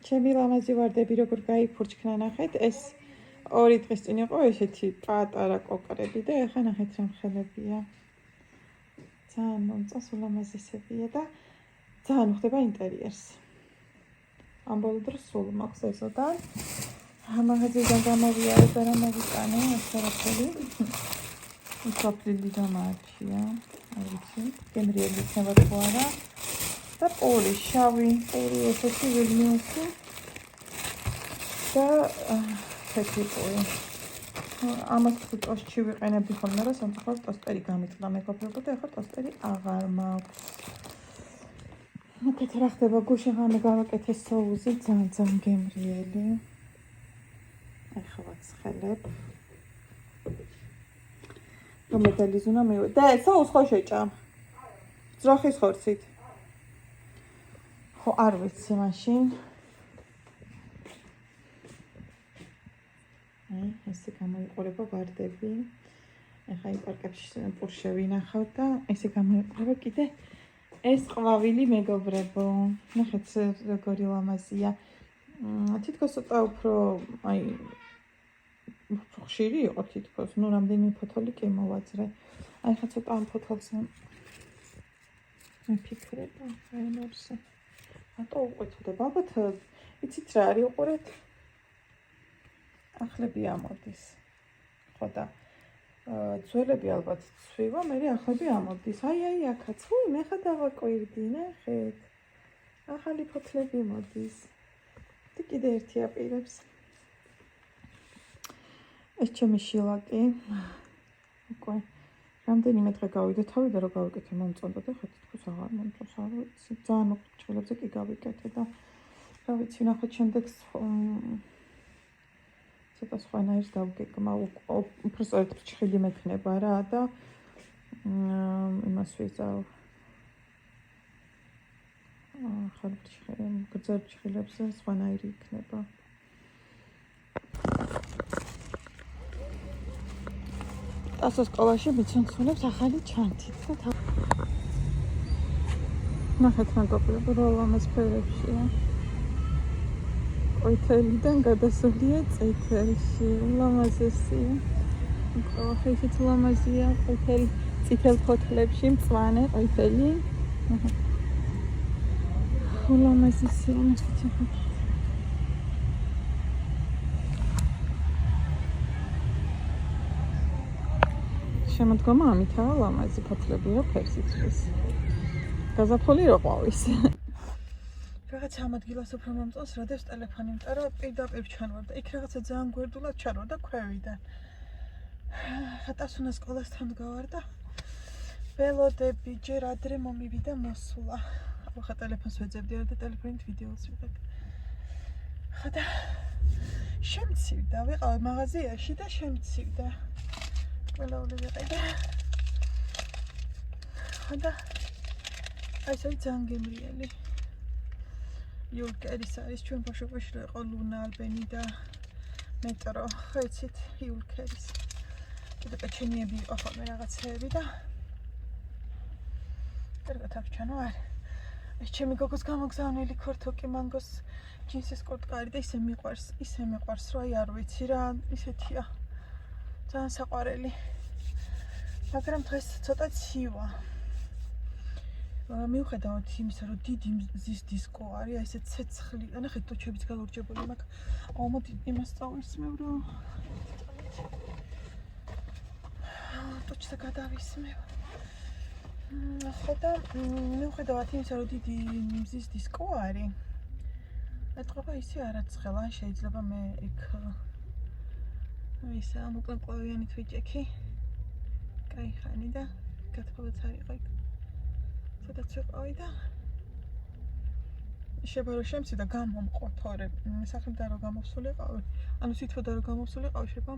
ჩემი ლამაზი ვარდები როგორ გაიფურჩქნა ნახეთ, ეს 2 დღის წინ იყო ესეთი პატარა კოკრები და ეხლა ნახეთ რა ხელებია. ძალიან მომწონს, ულამაზესებია და ძალიან ხდება ინტერიერს. ამ ბოლო დროს სულ მაქვს ეზოდან. მაღაზიიდან გამოვიარე და რა მოვიტანე, ასარაფერი. უცვლელი და მარჩია. არ ვიცი, გემრიელი იქნება თუ არა. და პური, შავი, პური ესეთი ვილნიუსი. და თეთრი პური. ამას ტოსტში ვიყენებდი ხოლმე, რა სამწუხაროდ ტოსტერი გამიწყდა მეგობრებო და ეხლა ტოსტერი აღარ მაქვს. მოკეთ რა ხდება გუშინ ღამე გავაკეთე სოუსი, ძალიან გემრიელი. ეხლა ცხელებ. რომ მეტალიზუნა მე და სოუს ხო შეჭამ. ძროხის ხორცით. ხო არ ვიცი მაშინ. ესე გამოიყურება ვარდები. ეხლა იმ პარკებში პურშე ვინახავ და ესე გამოიყურება კიდე ეს ყვავილი მეგობრებო. ნახეთ როგორი ლამაზია. თითქოს ცოტა უფრო აი ხშირი იყო თითქოს, ნუ რამდენი ფოთოლი კი მოვაძრე. აი ხა ცოტა ამ ფოთოლზე მიფიქრება, აიმორსე. ატო უყეთოდება, ალბათ იცით რა არის უყურეთ? ახლები ამოდის. ხო და ძველები ალბათ ცვივა, მე ახლები ამოდის. აი აქაც, უი, მე ხა დავაკვირდი, ნახეთ. ახალი ფოთლები მოდის. და კიდე ერთი აპირებს. ეს ჩემი შილაკი. უკვე რამდენიმე დღე გავიდა თავი და რო გავიკეთე მომწონდა და ხა თითქოს აღარ მომწონს, არ ვიცი. ძალიან მოყრჩილებზე კი გავიკეთე და რა ვიცი, ნახოთ შემდეგ ცოტა სხვანაირს გავგეგმა, უფრო სწორედ ფრჩხილი მექნება რა და იმას ვიზავ. ახალ გრძელ ფრჩხილებზე სხვანაირი იქნება. ასო სკოლაში მიცემსუნებს ახალი ჩანთით და ნახეთ მეგობრებო, რა ლამაზ ფერებშია. ყვითელიდან გადასულია წითელში, ულამაზესია. ყველაფერშიც ულამაზია, ყვითელი წითელ ფოთლებში მწვანე ყვითელი. ულამაზესია, ნახეთ. შემოდგომა ამითაა ლამაზი ფოთლები რო ფერს იცვლის. გაზაფხული რო ყვავის. რაღაც ამ ადგილას უფრო მომწონს, რადგან ტელეფონი მტერო პირდაპირ ჩანვარ და იქ რაღაცა ძალიან გვერდულად ჩანვარ და ქვევიდან. ხატასუნა სკოლასთან გავარ და ველოდები ჯერ ადრე მომივიდა მოსულა. ახლა ტელეფონს ვეძებდი და ტელეფონით ვიდეოს ვიღებ. ხოდა შემცივდა, ვიყავ მაღაზიაში და შემცივდა. ყველაული ვიყიდე. ხოდა აი ეს ძალიან გემრიელი. იულკერის არის ჩვენ ბავშვობაში რო იყო ლუნა ალბენი და მეტრო, ხო იცით იულკერის. კიდე პეჩენიები იყო ხოლმე რაღაცეები და კარგად აღჩანო არ. ეს ჩემი გოგოს გამოგზავნილი ქორთოკი მანგოს ჯინსის კურტკარი და ისე მიყვარს რა აი არ ვიცი რა ისეთია. ძალიან საყვარელი. მაგრამ დღეს ცოტა ცივა. მიუხედავად იმისა, რომ დიდი მზის დისკო არის, აი ესე ცეცხლი, ნახეთ ტოჩებიც გალურჯებული მაქვს. მოდი იმას წავისმევ რა. ტოჩზე გადავისმევ. ახლა მიუხედავად იმისა, რომ დიდი მზის დისკო არის, ეთყობა ისე არაცხელა, შეიძლება მე იქ ისა მოკლევიანით ვიჭექი. კაი ხანი და გათხოვაც არ იყო იქ. სადაც ვიყავი და შეიძლება რომ შემცირდა გამომყო თორე სახელმდა რომ გამოვსულიყავი. ანუ სითბოდა რომ გამოვსულიყავი შეიძლება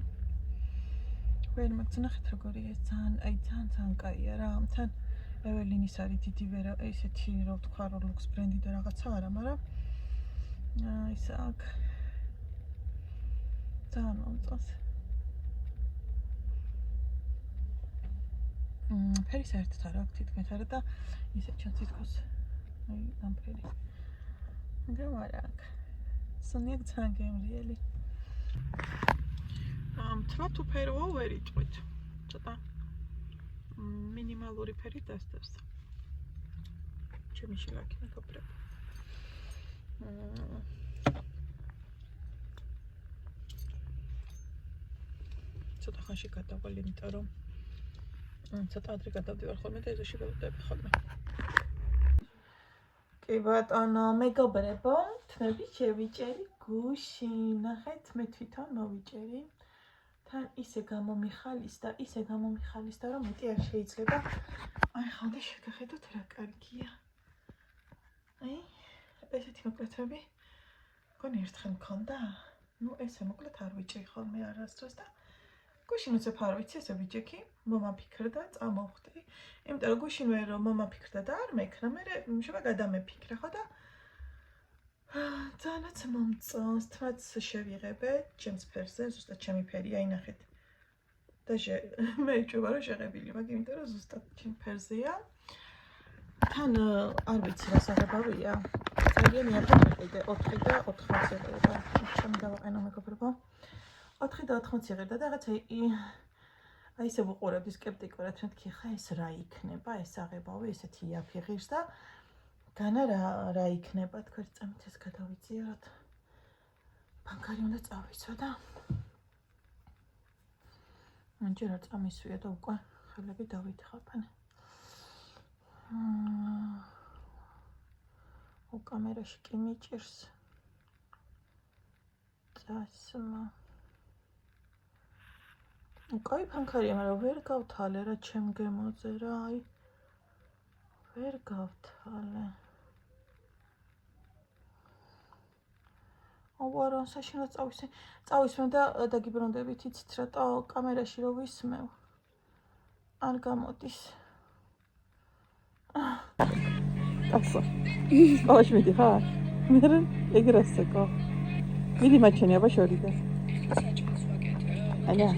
ვერ მაგცნახეთ როგორი ეს ძალიან კაია რა. თან ეველინის არის დიდი ვერა ესეთი რა ვთქვა რომ ლუქს ბრენდი და რაღაცა არა, მაგრამ ის აქ ძალიან მომწონს. ფერი საერთოდ არ აქვს თითქმის არა და ისე ჩანს თითქოს აი ამ ფერი. მაგრამ არა აქვს. სონია ძალიან გემრიელი. თმა თუ ფეროა ვერ იტყვით. ცოტა მინიმალური ფერი დასდევს. ჩემი შილაკი მეგობრებო. ცოტა ხანში გადავალ, იმიტომ რომ ცოტა ადრე გადავდივარ ხოლმე და ეზოში გავდები ხოლმე. კი ბატონო, მეგობრებო, თმები შევიჭერი გუში. ნახეთ, მე თვითონ მოვიჭერი. თან ისე გამომიხალისდა, რომ მეტი არ შეიძლება. აი, ხალხი შეგახედოთ რა კარგია. აი, ესეთი მოკლეთები გონი ერთხელ მქონდა? ნუ ესე მოკლედ არ ვიჭრი ხოლმე არასდროს და გუშინ უცებ არ ვიცი, ესე ვიჯექი, მომაფიქრდა, წამოვხდი. იმიტომ რომ გუშინ ვერ მომაფიქრდა და არ მექნა, მე შევა გადამეფიქრე ხო და ძალაც მომწონს, თვაც შევიღებე ჩემს ფერზე, ზუსტად ჩემი ფერია, ინახეთ. და მე ეჭვება რომ შეღებილი მაქვს, იმიტომ რომ ზუსტად ჩემ ფერზეა. თან არ ვიცი რა საღებავია. ძალიან მიაფიქრე 4 და 80 ევროა. ჩემი დავაყენო მეგობრებო. 4 და 80 ევროა და რაღაცა აი ესე ვუყურებდი სკეპტიკურად, მეთქი ხა ეს რა იქნება, ეს აღებავი, ესეთი იაფიღირს და განა რა იქნება, თქვენ წამით ეს გადავიწიოთ. ბანკარი უნდა წავიცვა და ანჯერ არ წამისვია და უკვე ხელები დავითხრაფენ. კამერაში კი მიჭირს. წასმა. კაი ფანქარია, მაგრამ ვერ გავთვალე რა ჩემ გემოზე რა, აი. ვერ გავთვალე. აბარა, საშინო წავისმე და დაგიბრუნდებით, იცით რატო კამერაში რო ვისმევ. არ გამოდის. ასა. სკოლაში მიდიხარ? მე ეგ რასაკო. მიდი მაჩვენე აბაშორი და. ანა.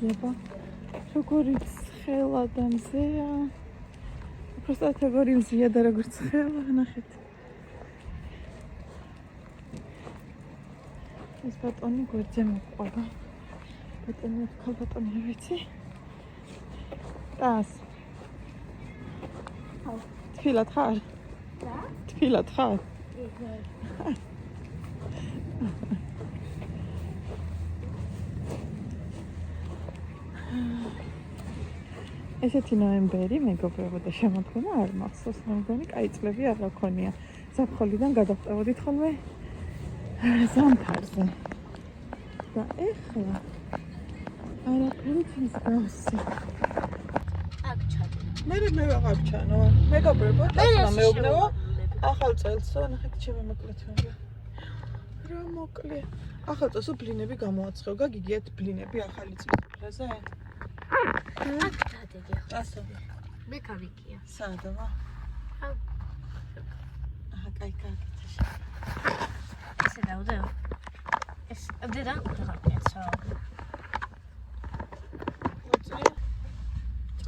Eba, როგორი ცხელა და მზეა. Просто როგორი მზეა და როგორ ცხელა, ნახეთ. ეს ბატონი გვერდზე მოყვება. ბატონი თქვა ბატონი რა ვიცი. დას. თბილად ხარ? და? თბილად ხარ? ესეთი ნოემბერი მეგობრებო და შემოდგომა არ მახსოვს, მეგონი კაი წლები არ გქონია. ზაფხულიდან გადავწევოდით ხოლმე ზამთარზე. და ეხლა არაფერით მსგავსი. აქ ჩადე. მე ვაღარ ჩანო. მეგობრებო, ახლა მეუბნეო ახალ წელსო, ნახეთ ჩემი მოკლეთები. რა მოკლე. ახალ წელსო ბლინები გამოაცხევ, გაგიგიათ ბლინები ახალი წლის უფრაზე? აქ ჩადე. ასები. მე გავიგია. სადაა? აჰა, კაი. ესე დავდეო. ეს დედა გაგაკეთო.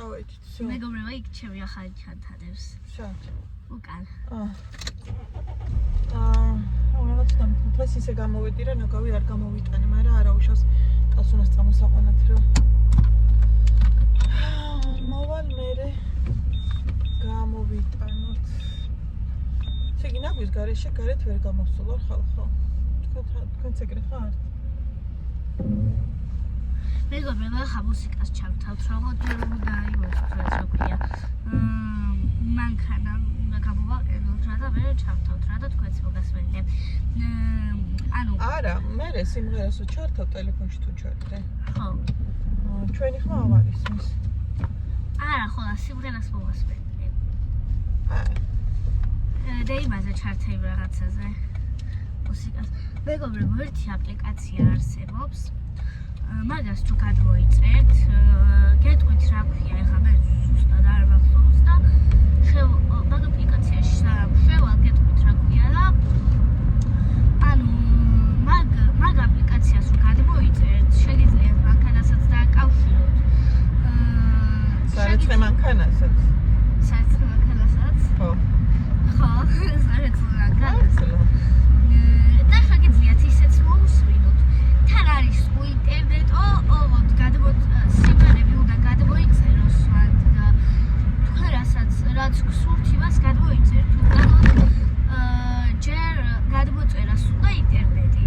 წავედი. მეგობრებო, იქ ჩემი ახალი ჩანთადებს. შენ. უკან. რაღაც თამფლეს ისე გამოვედი რა, ნაგავი არ გამოვიტანე, მაგრამ არა უშავს ტას უნდა წამოსაყანათ რომ. მოვალ მერე გამოვიტანოთ. შეგინაგვის გარეშე გარეთ ვერ გამოსულო ხალხო. თქვენ ეგრე ხარ? მეგობრებო, ახლა მუსიკას ჩავთავთ, როგორ დაიმოწოს რა ქვია. მანქანა გამოვაყენოთ რა და მე ჩავთავთ რა და თქვენც მოგასმენიებ. ანუ არა, მე სიმღერას ჩართავ ტელეფონში თუ ჩართე. ხო. ჩვენი ხმა აღარ ისმის. არა, ხოლმე სიმღერას მოგასმენიებ. და იმაზე ჩართე რაღაცაზე. მუსიკას. მეგობრებო, ერთი აპლიკაცია არსებობს. მაგას თუ გადმოიწერთ, გეტყვით რა ქვია, ეხლა მე ზუსტად არ მახსოვს და მაგ აპლიკაციაში შევალ გეტყვით რა ქვია და ანუ მაგ აპლიკაციას თუ გადმოიწერთ მანქანასაც. საერთოდ მანქანასაც? ხო. ხო, საერთოდ მანქანასაც. ახლა. და შეგიძლიათ ისეც მოусმინოთ. თან არის ინტერნეტო, ოღონდ სიმღერები უნდა გადმოიწეროს და თქვენ რაც გსურთ იმას გადმოიწერთ. უბრალოდ ჯერ გადმოწერას უნდა ინტერნეტი.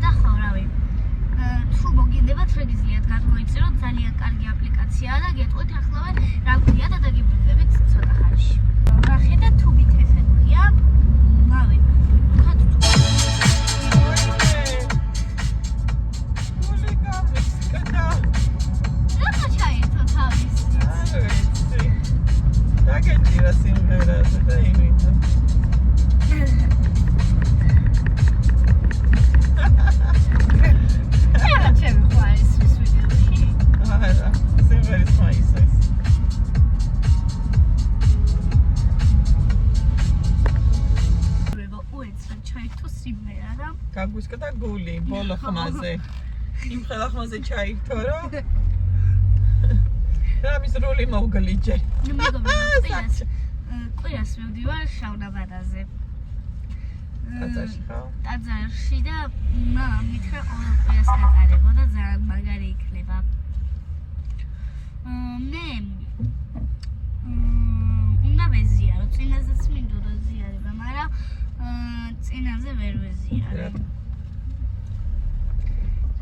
და ხო, რავი. თუ მოგინდებათ, შეგიძლიათ გადმოიწეროთ, ძალიან კარგი აპლიკაციაა და გეტყვით ახლავე რა გვქია და დაგიბრუნდებით ცოტა ხანში. ხედავთ თუ მითეს ექვია, რავი. დაგეჭირა სიმღერაზე და იმითო. ჩემი ხარის ის ვიდეოში. არა, სიმღერის მაისეს. უეცრად ჩაირთო სიმღერა და გაგვისკდა გული ბოლო ხმაზე. იმ ხელახმაზე ჩაირთო რა. რამის როლი მოგლიჯე. ნუ მეგობრებო, კვირას მივდივარ შავნაბადაზე. ტაძარში ხო? ტაძარში და მამამ მითხრა ყოველ კვირას გატარებო და ძალიან მაგარი იქნება. მე უნდა ვეზიარო, წინაზეც მინდოდა ზიარება, მაგრამ წინაზე ვერ ვეზიარე.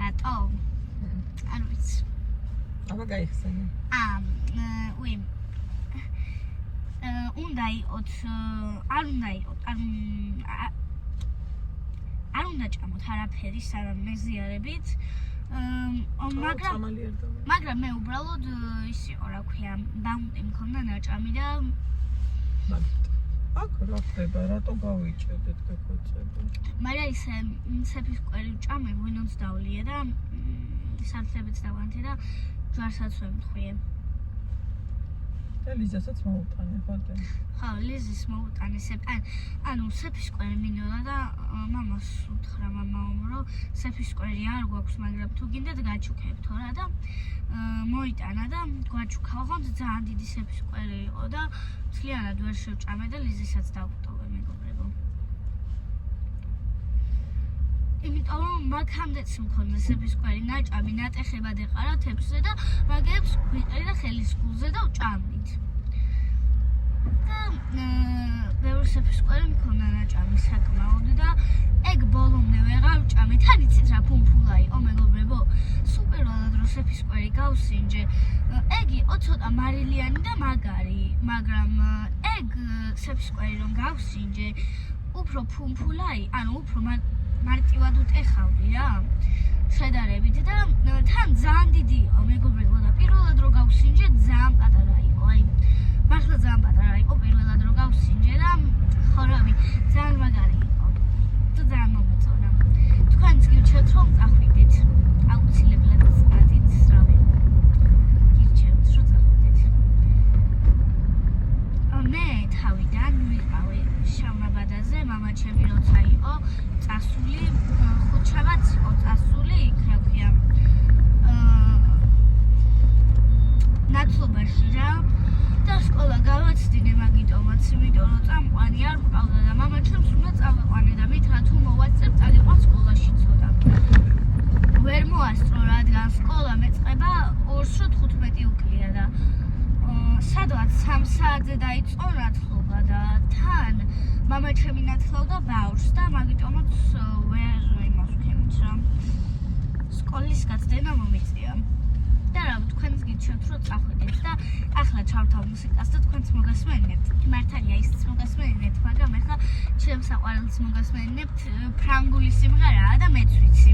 რატო? არ ვიცი. აბა გაიხსენე. უნდა იყოთ, არ უნდა იყოთ, არ უნდა ჭამოთ არაფერი სანამ მეზიარებით. მაგრამ მე უბრალოდ ის იყო, რა ქვია, ბაუნტი მქონდა ნაჭამი და აქ რა ხდება, რატო გავიჭედეთ გაკოცები? მაგრამ ისე სეფისკვერი ვჭამე, ვინონც დავლია და სარცლებიც დავანთე და ჯვარსაც ვემთხვიე. და ლიზასაც მოუტანე ხოთე. ხო, ლიზის მოუტანე ანუ სეფისკვერი მინდოდა და მამას უთხრა მამაომ, რომ სეფისკვერი არ გვაქვს, მაგრამ თუ გინდათ გაჩუქებთო რა და მოიტანა და გვაჩუქა, ოღონდ ძალიან დიდი სეფისკვერი იყო და მთლიანად ვერ შევჭამე და ლიზისაც დავუტოვე მეგობრებო. იმიტომ რომ მაგამდეც მქონდა სეფისკვერი ნაჭამი, ნატეხებად ეყარა თეფსზე და მაგებს ვიყრი და ხელისგულზე და ვჭამდით. და ბევრი სეფისკვერი მქონდა ნაჭამი საკმაოდ და ეგ ბოლომდე ვეღარ ვჭამე. თან იცით რა ფუმფულა იყო მეგობრებო? სუპერულად რო სეფისკვერი გავსინჯე. ეგ იყო ცოტა მარილიანი და მაგარი, მაგრამ ეგ სეფისკვერი რომ გავსინჯე, უფრო ფუმფულა ანუ უფრო მარტივად უტეხავდი რა შედარებით და თან ძალიან დიდი იყო მეგობრებო და პირველად რო გავსინჯე ძალიან პატარა იყო, მართლა ძალიან პატარა იყო პირველად რო გავსინჯე და ხო რავი ძალიან მაგარი იყო და ძალიან მომეწონა. თქვენც გირჩევთ რომ წახვიდეთ, აუცილებლად წადით, რავი გირჩევთ რომ წახვიდეთ. მე თავიდან ვიყავი შავნაბადაზე, მამა ჩემი როცა იყო წასული, ხუთშაბათს იყო წასული, იქ რა ქვია ნაცვლობაში რა და სკოლა გავაცდინე მაგიტომაც, იმიტომ რომ წამყვანი არ მყავდა და მამა ჩემს უნდა წავიყვანე და მითხრა თუ მოვასწრებ წავიყვან სკოლაში ცოტა. ვერ მოასწრო, რადგან სკოლა მეწყება 2:15 უკლია და სადღაც 3 საათზე დაიწყო ნათლობა და თან მამა ჩემი ნათლავდა ბავშვს და მაგიტომაც ვერ იმასვქენით რა. სკოლის გაწდენა მომიწია. და რა თქვენს გიჩვენთ რომ წახვიდეთ და ახლა ჩავთავ მუსიკას და თქვენც მოგასმენინებთ. მართალია ისიც მოგასმენინებთ, მაგრამ ახლა ჩემს საყვარელს მოგასმენინებთ ფრანგული სიმღერაა და მეც ვიცი.